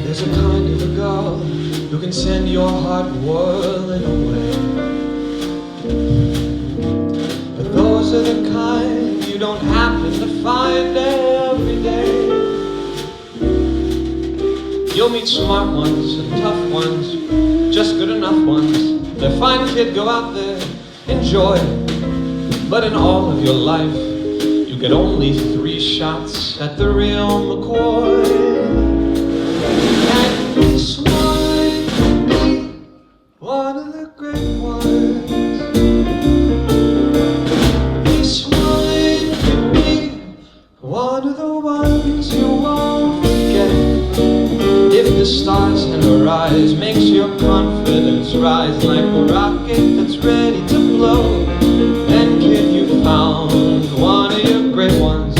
There's a kind of a girl who can send your heart whirling away, but those are the kind you don't happen to find every day. You'll meet smart ones and tough ones, just good enough ones. They're fine, kid, go out there, enjoy. But in all of your life, you get only 3 shots at the real McCoy. And this one could be one of the great ones. This one could be one of the ones you won't forget. If the stars in her eyes makes your confidence rise like a rocket that's ready to blow, then kid, you found one of your great ones.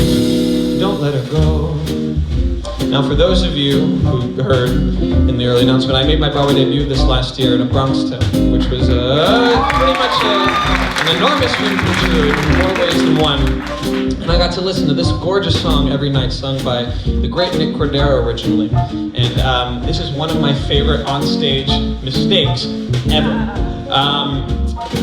Don't let her go. Now for those of you who heard in the early announcement, I made my Broadway debut this last year in A Bronx Tale, which was pretty much an enormous dream come true in more ways than one. And I got to listen to this gorgeous song every night, sung by the great Nick Cordero originally. And this is one of my favorite onstage mistakes ever.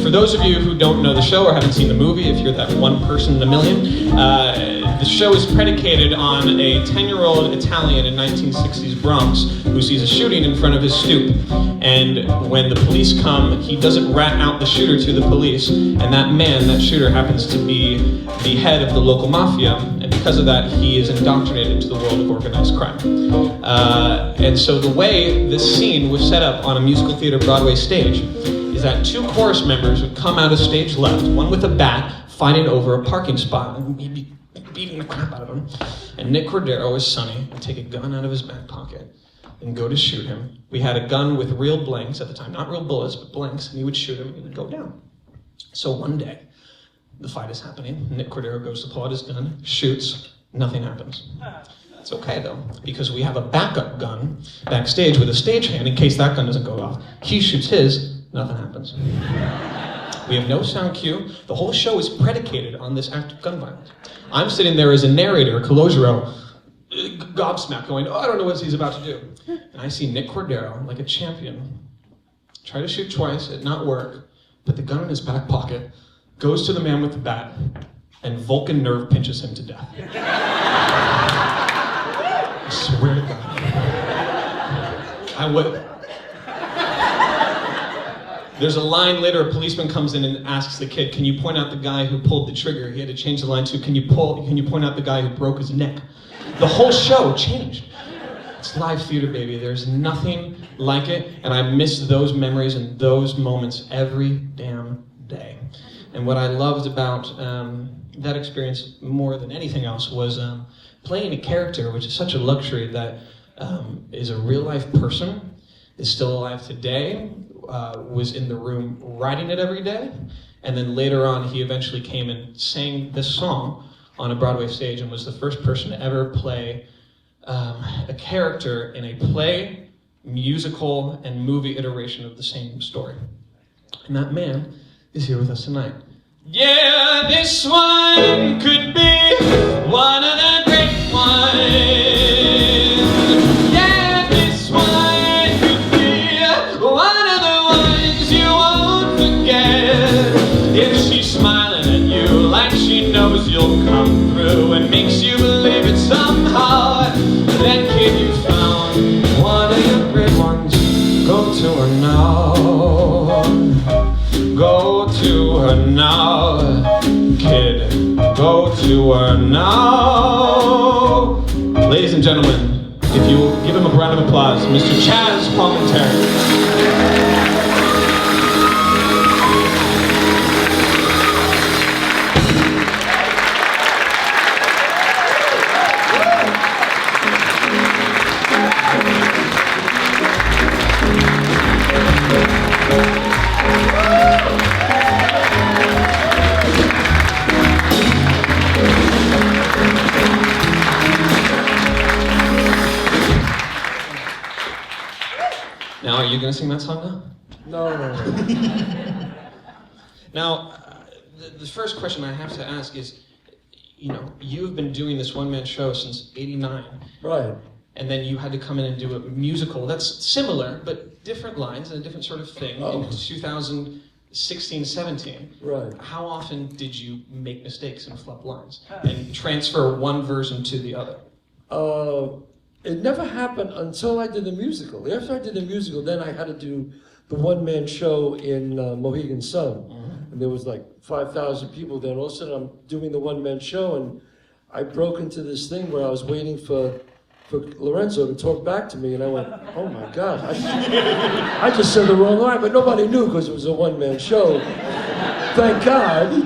For those of you who don't know the show or haven't seen the movie, if you're that one person in a million, the show is predicated on a 10-year-old Italian in 1960s Bronx who sees a shooting in front of his stoop. And when the police come, he doesn't rat out the shooter to the police. And that man, that shooter, happens to be the head of the local mafia. And because of that, he is indoctrinated into the world of organized crime. And so the way this scene was set up on a musical theater Broadway stage is that 2 chorus members would come out of stage left, one with a bat, fighting over a parking spot, and he'd be beating the crap out of him. And Nick Cordero, as Sonny, would take a gun out of his back pocket and go to shoot him. We had a gun with real blanks at the time, not real bullets, but blanks, and he would shoot him and he would go down. So one day, the fight is happening, Nick Cordero goes to pull out his gun, shoots, nothing happens. It's okay though, because we have a backup gun backstage with a stagehand in case that gun doesn't go off. He shoots his, nothing happens. We have no sound cue. The whole show is predicated on this act of gun violence. I'm sitting there as a narrator, Calogero, gobsmacked, going, oh, I don't know what he's about to do. And I see Nick Cordero, like a champion, try to shoot twice, it not work, put the gun in his back pocket, goes to the man with the bat, and Vulcan nerve pinches him to death. I swear to God. I would. There's a line later, a policeman comes in and asks the kid, can you point out the guy who pulled the trigger? He had to change the line to, can you point out the guy who broke his neck? The whole show changed. It's live theater, baby. There's nothing like it, and I miss those memories and those moments every damn day. And what I loved about that experience more than anything else was playing a character, which is such a luxury, that is a real-life person, is still alive today, was in the room writing it every day, and then later on he eventually came and sang this song on a Broadway stage and was the first person to ever play a character in a play, musical, and movie iteration of the same story. And that man is here with us tonight. Yeah, this one could be one of the great ones. Yeah, this one could be one of the ones you won't forget. If she's smiling at you like she knows you'll come through and makes you believe it somehow, then kid, you found one of your great ones. Go to her now. Go to her now, kid. Go to her now. Ladies and gentlemen, if you will give him a round of applause, Mr. Chazz Palminteri. Now, are you going to sing that song now? No. Now, the first question I have to ask is, you've been doing this one-man show since '89. Right. And then you had to come in and do a musical that's similar, but different lines and a different sort of thing in 2016, 17. Right. How often did you make mistakes and flub lines and transfer one version to the other? It never happened until I did the musical. After I did the musical, then I had to do the one-man show in Mohegan Sun. And there was like 5,000 people there. And all of a sudden I'm doing the one-man show, and I broke into this thing where I was waiting for Lorenzo to talk back to me, and I went, oh my God, I just said the wrong line, but nobody knew because it was a one-man show, thank God.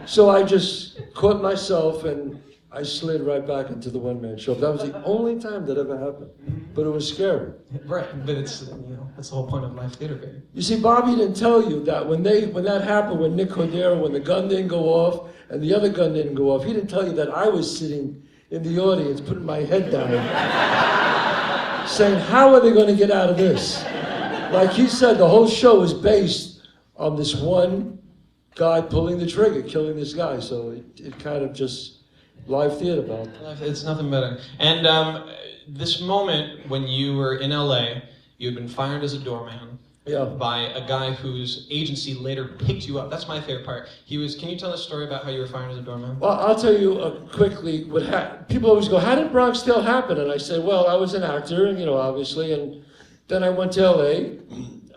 So I just caught myself and I slid right back into the one-man show. That was the only time that ever happened, but it was scary. Right, but it's, that's the whole point of live theater, baby. You see, Bobby didn't tell you that when that happened, when Nick Cordero, when the gun didn't go off and the other gun didn't go off, he didn't tell you that I was sitting in the audience, putting my head down, saying, how are they going to get out of this? Like he said, the whole show is based on this one guy pulling the trigger, killing this guy. So it kind of just live theater about it. It's nothing better. And this moment when you were in LA, you had been fired as a doorman. Yeah. By a guy whose agency later picked you up. That's my favorite part. Can you tell a story about how you were fired as a doorman? Well, I'll tell you quickly people always go, how did Bronx Tale happen? And I said, well, I was an actor, obviously, and then I went to LA.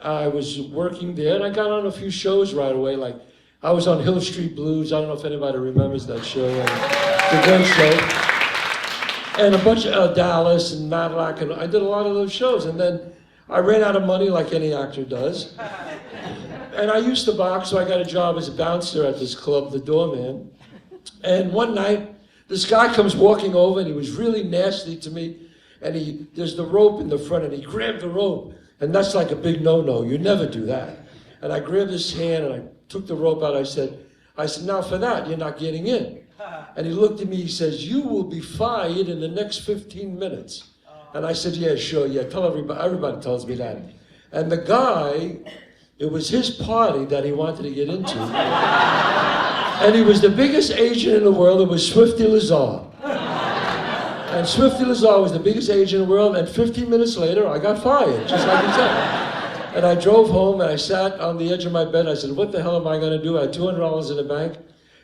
I was working there, and I got on a few shows right away. Like, I was on Hill Street Blues. I don't know if anybody remembers that show. The great show. And a bunch of Dallas and Matlock, and I did a lot of those shows. And then I ran out of money like any actor does. And I used to box, so I got a job as a bouncer at this club, the Doorman. And one night, this guy comes walking over, and he was really nasty to me. And there's the rope in the front, and he grabbed the rope. And that's like a big no-no. You never do that. And I grabbed his hand, and I took the rope out. I said, now for that, you're not getting in. And he looked at me, he says, you will be fired in the next 15 minutes. And I said, yeah, sure, yeah, tell everybody tells me that. And the guy, it was his party that he wanted to get into. And he was the biggest agent in the world. It was Swifty Lazar. And Swifty Lazar was the biggest agent in the world, and 15 minutes later, I got fired, just like he said. And I drove home, and I sat on the edge of my bed. I said, what the hell am I going to do? I had $200 in the bank.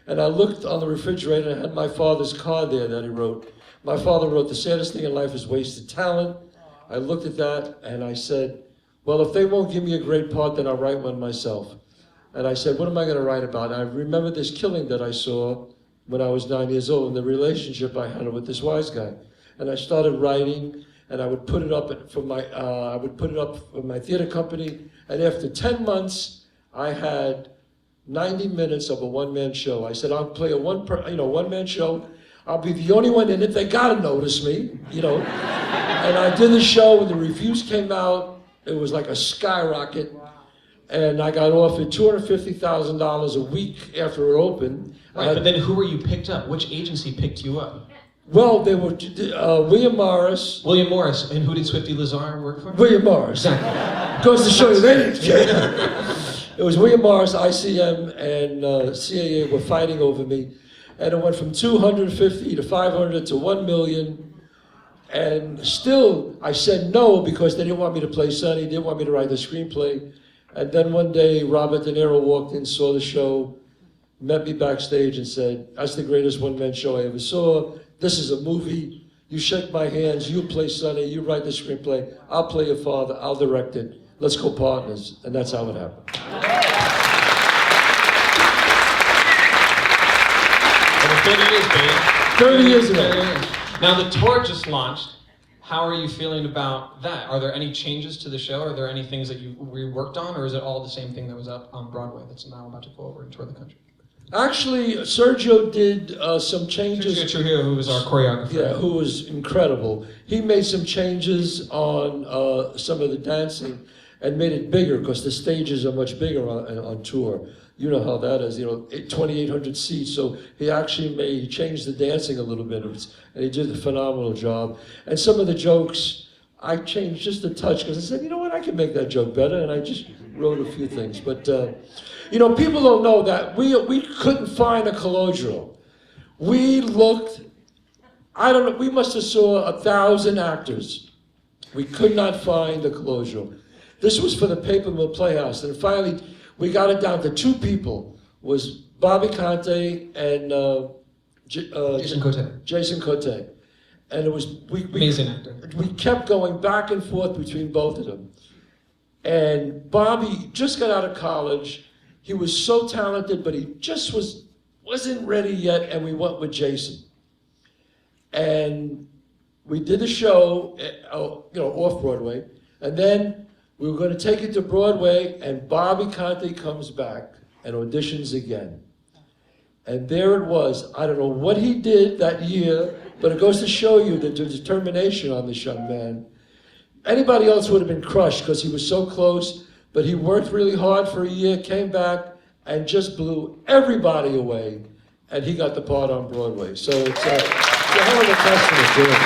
And I looked on the refrigerator, and I had my father's card there that he wrote. My father wrote, the saddest thing in life is wasted talent. I looked at that and I said, well, if they won't give me a great part, then I'll write one myself. And I said, what am I going to write about? And I remember this killing that I saw when I was 9 years old and the relationship I had with this wise guy. And I started writing, and I would put it up for my theater company. And after 10 months, I had 90 minutes of a one-man show. I said, I'll play a one-man show. I'll be the only one in it. They gotta notice me, And I did the show, and the reviews came out. It was like a skyrocket. And I got offered $250,000 a week after it opened. Right, but then who were you picked up? Which agency picked you up? Well, they were William Morris. William Morris. And who did Swifty Lazar work for? William Morris. Exactly. Goes to show you, they didn't care. It was William Morris, ICM, and CAA were fighting over me. And it went from 250 to 500 to 1 million. And still, I said no because they didn't want me to play Sonny, didn't want me to write the screenplay. And then one day, Robert De Niro walked in, saw the show, met me backstage and said, that's the greatest one-man show I ever saw. This is a movie. You shake my hands, you play Sonny, you write the screenplay, I'll play your father, I'll direct it. Let's go partners. And that's how it happened. 30 years, baby. 30 years ago. Now the tour just launched. How are you feeling about that? Are there any changes to the show? Are there any things that you reworked on, or is it all the same thing that was up on Broadway that's now about to go over and tour the country? Actually, Sergio did some changes. Sergio Trujillo, who was our choreographer. Yeah, who was incredible. He made some changes on some of the dancing and made it bigger because the stages are much bigger on tour. You know how that is, 2,800 seats. So he changed the dancing a little bit, and he did a phenomenal job. And some of the jokes, I changed just a touch because I said, you know what, I can make that joke better, and I just wrote a few things. But, people don't know that we couldn't find a Colodro. We looked, I don't know, we must have saw 1,000 actors. We could not find the closure. This was for the Paper Mill Playhouse, and finally we got it down to 2 people. Was Bobby Conte and Jason Cote. Jason Cote. And it was, Amazing actor. We kept going back and forth between both of them. And Bobby just got out of college. He was so talented, but he just wasn't ready yet, and we went with Jason. And we did the show, off Broadway, and then we were going to take it to Broadway, and Bobby Conte comes back and auditions again. And there it was. I don't know what he did that year, but it goes to show you the determination on this young man. Anybody else would have been crushed because he was so close, but he worked really hard for a year, came back, and just blew everybody away, and he got the part on Broadway. So it's a hell of a testament to him.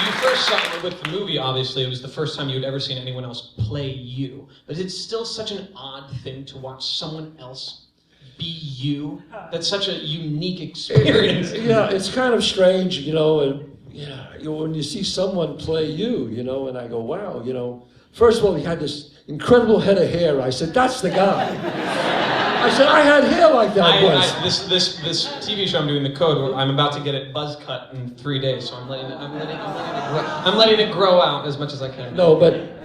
You first saw it with the movie, obviously. It was the first time you had ever seen anyone else play you. But it's still such an odd thing to watch someone else be you. That's such a unique experience. Yeah, it's kind of strange, and when you see someone play you, and I go, wow, First of all, he had this incredible head of hair. I said, that's the guy. I said, I had hair like that once. This TV show I'm doing, The Code, I'm about to get it buzz cut in 3 days, so I'm letting it grow out as much as I can. No, but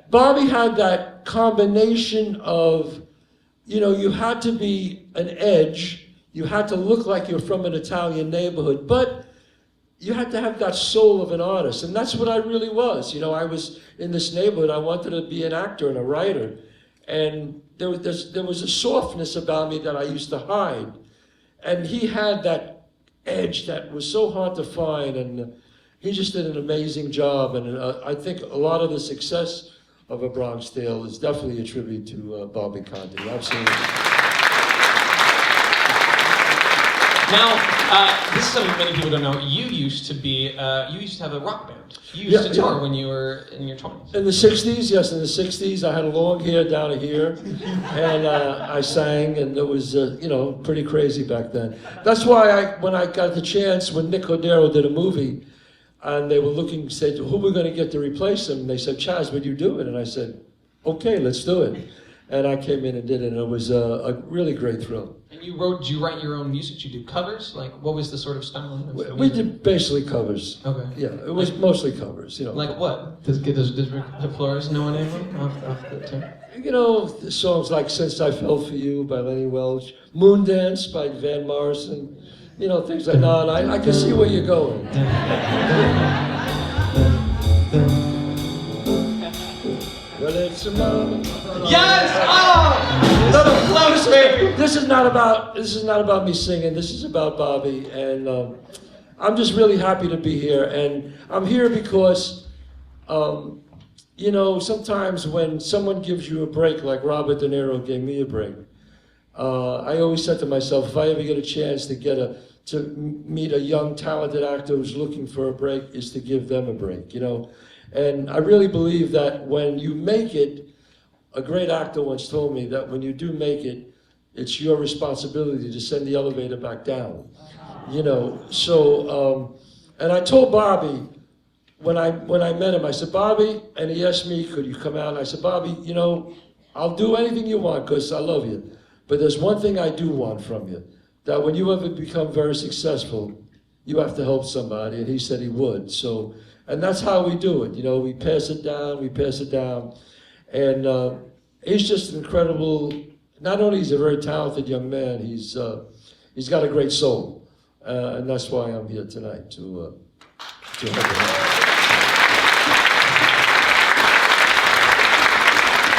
Bobby had that combination of, you had to be an edge, you had to look like you're from an Italian neighborhood, but you had to have that soul of an artist, and that's what I really was. I was in this neighborhood, I wanted to be an actor and a writer, and there was a softness about me that I used to hide, and he had that edge that was so hard to find, and he just did an amazing job, and I think a lot of the success of A Bronx Tale is definitely a tribute to Bobby Conte. Absolutely. Now, this is something many people don't know. You used to have a rock band. You used to tour when you were in your 20s. In the 60s, yes, in the 60s, I had long hair down to here, and I sang, and it was, pretty crazy back then. That's why when I got the chance, when Nick Cordero did a movie, and they were looking, said, who are we going to get to replace him? And they said, Chazz, would you do it? And I said, okay, let's do it. And I came in and did it, and it was a really great thrill. And did you write your own music? Did you do covers? Like, what was the sort of style of music? We did basically covers. Okay. Yeah, it was mostly covers, Like what? Does Hip-Flores know anyone off the tune? The songs like Since I Fell For You by Lenny Welch, Moon Dance by Van Morrison, things like that. I can see where you're going. Well, it's a moment. Yes! Oh! This is not about me singing. This is about Bobby, and I'm just really happy to be here. And I'm here because, sometimes when someone gives you a break, like Robert De Niro gave me a break, I always said to myself, if I ever get a chance to meet a young, talented actor who's looking for a break, is to give them a break, And I really believe that when you make it, a great actor once told me that when you do make it, it's your responsibility to send the elevator back down, So, and I told Bobby, when I met him, I said, Bobby, and he asked me, could you come out? And I said, Bobby, I'll do anything you want because I love you. But there's one thing I do want from you, that when you ever become very successful, you have to help somebody. And he said he would. So, and that's how we do it. We pass it down. And he's just an incredible, not only is he a very talented young man, he's got a great soul. And that's why I'm here tonight, to help him out.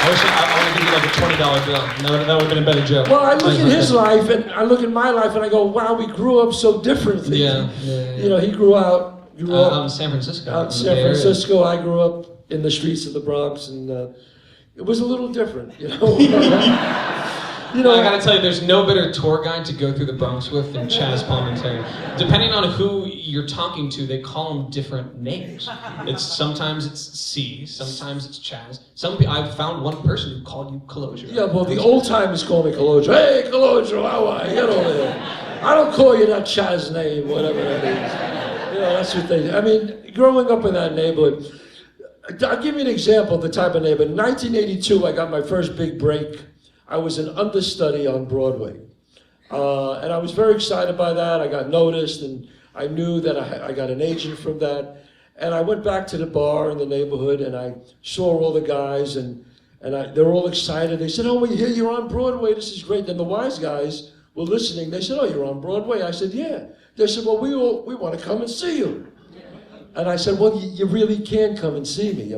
I want to give you like a $20 bill. That would have been a better joke. Well, I look at his life, and I look at my life, and I go, wow, we grew up so differently. Yeah. He grew up out in San Francisco. Out in San Francisco. I grew up in the streets of the Bronx, and it was a little different, You know, I gotta tell you, there's no better tour guide to go through the Bronx with than Chazz Palminteri. Depending on who you're talking to, they call them different names. Sometimes it's C, sometimes it's Chazz. I've found one person who called you Colosio. Yeah, well, the old timers call me Colosio. Hey, Colosio, how are you? Get over here. I don't call you that Chazz name, whatever that is. You know, that's what they do. I mean, growing up in that neighborhood, I'll give you an example of the type of neighborhood. In 1982, I got my first big break. I was an understudy on Broadway. And I was very excited by that. I got noticed, and I knew that I got an agent from that. And I went back to the bar in the neighborhood, and I saw all the guys, and they were all excited. They said, oh, we hear you're on Broadway. This is great. Then the wise guys were listening. They said, oh, you're on Broadway? I said, yeah. They said, well, we want to come and see you. And I said, well, you really can come and see me.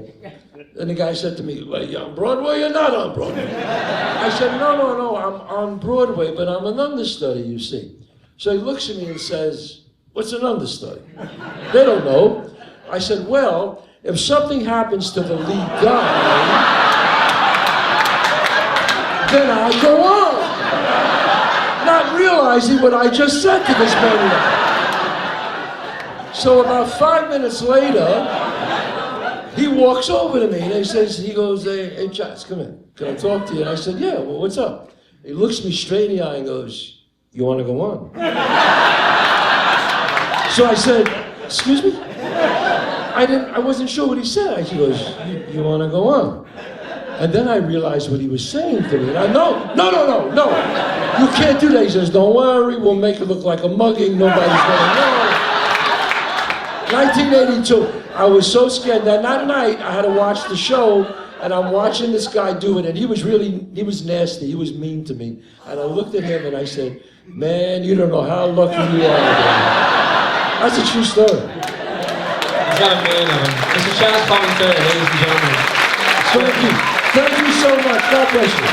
And the guy said to me, well, you on Broadway or not on Broadway? I said, no, I'm on Broadway, but I'm an understudy, you see. So he looks at me and says, what's an understudy? They don't know. I said, well, if something happens to the lead guy, then I go on. Not realizing what I just said to this maniac. So about 5 minutes later, he walks over to me and he goes, hey, Chazz, come in. Can I talk to you? And I said, yeah, well, what's up? He looks me straight in the eye and goes, you want to go on? So I said, excuse me? I wasn't sure what he said. He goes, you want to go on? And then I realized what he was saying to me. And I, no, you can't do that. He says, don't worry, we'll make it look like a mugging, nobody's gonna know. 1982, I was so scared that night I had to watch the show, and I'm watching this guy do it, and he was nasty, he was mean to me. And I looked at him and I said, man, you don't know how lucky you are. That's a true story. He's got a man of him. Mr. Chazz Palminteri, ladies and gentlemen. Thank you so much, God bless you.